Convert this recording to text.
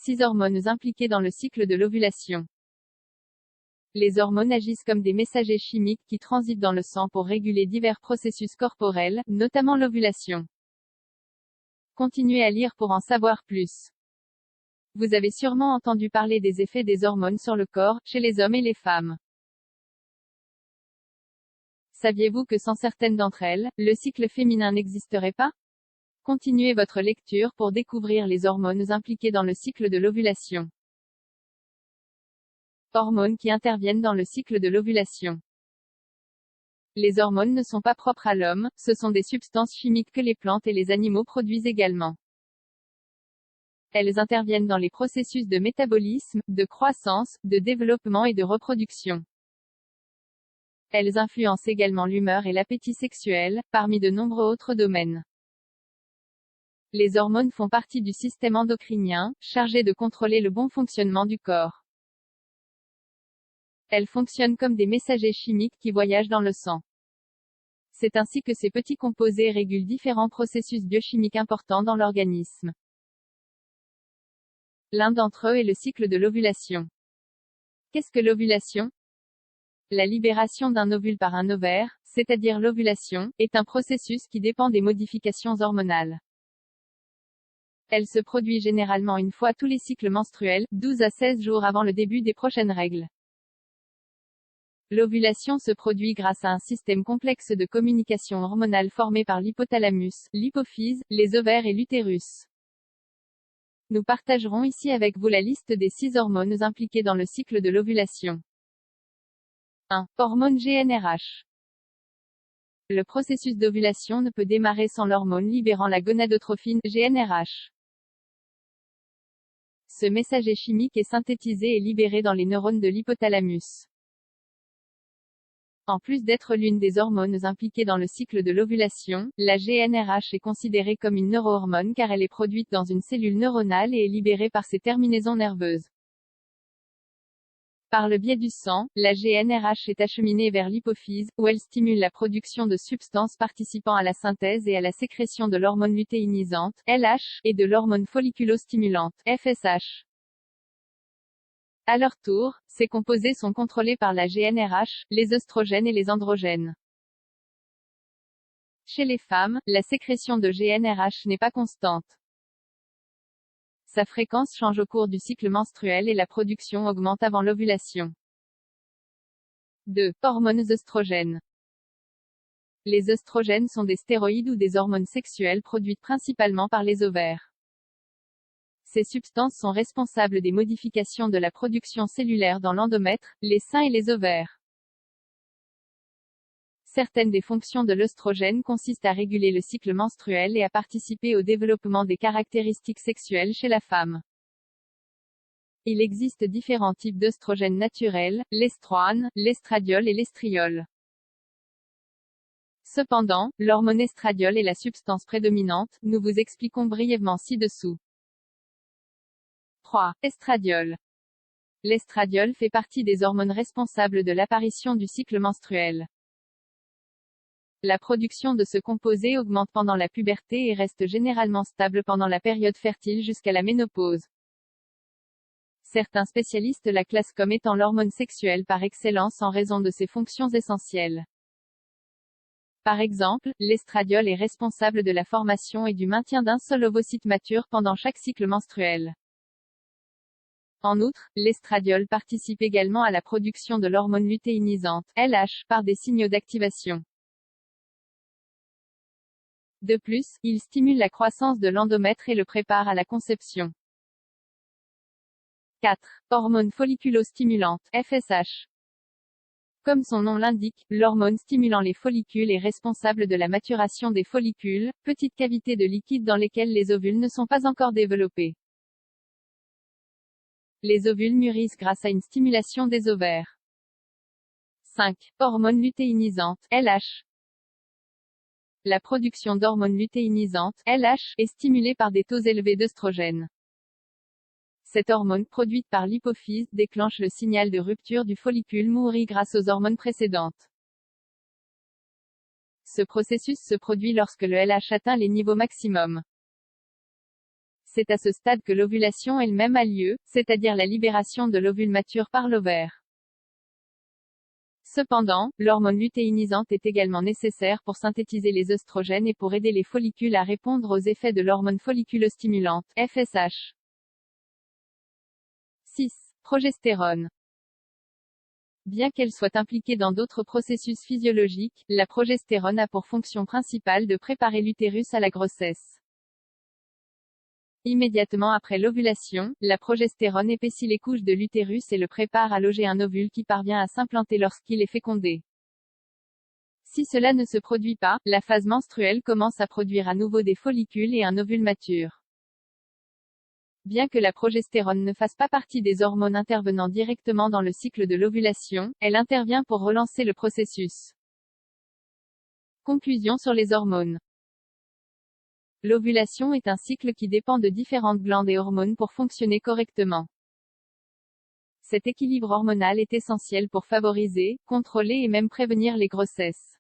6 hormones impliquées dans le cycle de l'ovulation. Les hormones agissent comme des messagers chimiques qui transitent dans le sang pour réguler divers processus corporels, notamment l'ovulation. Continuez à lire pour en savoir plus. Vous avez sûrement entendu parler des effets des hormones sur le corps, chez les hommes et les femmes. Saviez-vous que sans certaines d'entre elles, le cycle féminin n'existerait pas? Continuez votre lecture pour découvrir les hormones impliquées dans le cycle de l'ovulation. Hormones qui interviennent dans le cycle de l'ovulation. Les hormones ne sont pas propres à l'homme, ce sont des substances chimiques que les plantes et les animaux produisent également. Elles interviennent dans les processus de métabolisme, de croissance, de développement et de reproduction. Elles influencent également l'humeur et l'appétit sexuel, parmi de nombreux autres domaines. Les hormones font partie du système endocrinien, chargé de contrôler le bon fonctionnement du corps. Elles fonctionnent comme des messagers chimiques qui voyagent dans le sang. C'est ainsi que ces petits composés régulent différents processus biochimiques importants dans l'organisme. L'un d'entre eux est le cycle de l'ovulation. Qu'est-ce que l'ovulation? La libération d'un ovule par un ovaire, c'est-à-dire l'ovulation, est un processus qui dépend des modifications hormonales. Elle se produit généralement une fois tous les cycles menstruels, 12 à 16 jours avant le début des prochaines règles. L'ovulation se produit grâce à un système complexe de communication hormonale formé par l'hypothalamus, l'hypophyse, les ovaires et l'utérus. Nous partagerons ici avec vous la liste des 6 hormones impliquées dans le cycle de l'ovulation. 1. Hormone GnRH. Le processus d'ovulation ne peut démarrer sans l'hormone libérant la gonadotrophine, GnRH. Ce messager chimique est synthétisé et libéré dans les neurones de l'hypothalamus. En plus d'être l'une des hormones impliquées dans le cycle de l'ovulation, la GnRH est considérée comme une neurohormone car elle est produite dans une cellule neuronale et est libérée par ses terminaisons nerveuses. Par le biais du sang, la GnRH est acheminée vers l'hypophyse, où elle stimule la production de substances participant à la synthèse et à la sécrétion de l'hormone lutéinisante, LH, et de l'hormone folliculostimulante, FSH. À leur tour, ces composés sont contrôlés par la GnRH, les œstrogènes et les androgènes. Chez les femmes, la sécrétion de GnRH n'est pas constante. Sa fréquence change au cours du cycle menstruel et la production augmente avant l'ovulation. 2. Hormones œstrogènes. Les œstrogènes sont des stéroïdes ou des hormones sexuelles produites principalement par les ovaires. Ces substances sont responsables des modifications de la production cellulaire dans l'endomètre, les seins et les ovaires. Certaines des fonctions de l'œstrogène consistent à réguler le cycle menstruel et à participer au développement des caractéristiques sexuelles chez la femme. Il existe différents types d'œstrogènes naturels, l'estroane, l'estradiol et l'estriol. Cependant, l'hormone estradiol est la substance prédominante, nous vous expliquons brièvement ci-dessous. 3. Estradiol. L'estradiol fait partie des hormones responsables de l'apparition du cycle menstruel. La production de ce composé augmente pendant la puberté et reste généralement stable pendant la période fertile jusqu'à la ménopause. Certains spécialistes la classent comme étant l'hormone sexuelle par excellence en raison de ses fonctions essentielles. Par exemple, l'estradiol est responsable de la formation et du maintien d'un seul ovocyte mature pendant chaque cycle menstruel. En outre, l'estradiol participe également à la production de l'hormone lutéinisante, LH, par des signaux d'activation. De plus, il stimule la croissance de l'endomètre et le prépare à la conception. 4. Hormone folliculostimulante, FSH. Comme son nom l'indique, l'hormone stimulant les follicules est responsable de la maturation des follicules, petites cavités de liquide dans lesquelles les ovules ne sont pas encore développés. Les ovules mûrissent grâce à une stimulation des ovaires. 5. Hormone lutéinisante, LH. La production d'hormones lutéinisantes, LH, est stimulée par des taux élevés d'œstrogène. Cette hormone produite par l'hypophyse déclenche le signal de rupture du follicule mûri grâce aux hormones précédentes. Ce processus se produit lorsque le LH atteint les niveaux maximums. C'est à ce stade que l'ovulation elle-même a lieu, c'est-à-dire la libération de l'ovule mature par l'ovaire. Cependant, l'hormone lutéinisante est également nécessaire pour synthétiser les œstrogènes et pour aider les follicules à répondre aux effets de l'hormone folliculostimulante, FSH. 6. Progestérone. Bien qu'elle soit impliquée dans d'autres processus physiologiques, la progestérone a pour fonction principale de préparer l'utérus à la grossesse. Immédiatement après l'ovulation, la progestérone épaissit les couches de l'utérus et le prépare à loger un ovule qui parvient à s'implanter lorsqu'il est fécondé. Si cela ne se produit pas, la phase menstruelle commence à produire à nouveau des follicules et un ovule mature. Bien que la progestérone ne fasse pas partie des hormones intervenant directement dans le cycle de l'ovulation, elle intervient pour relancer le processus. Conclusion sur les hormones. L'ovulation est un cycle qui dépend de différentes glandes et hormones pour fonctionner correctement. Cet équilibre hormonal est essentiel pour favoriser, contrôler et même prévenir les grossesses.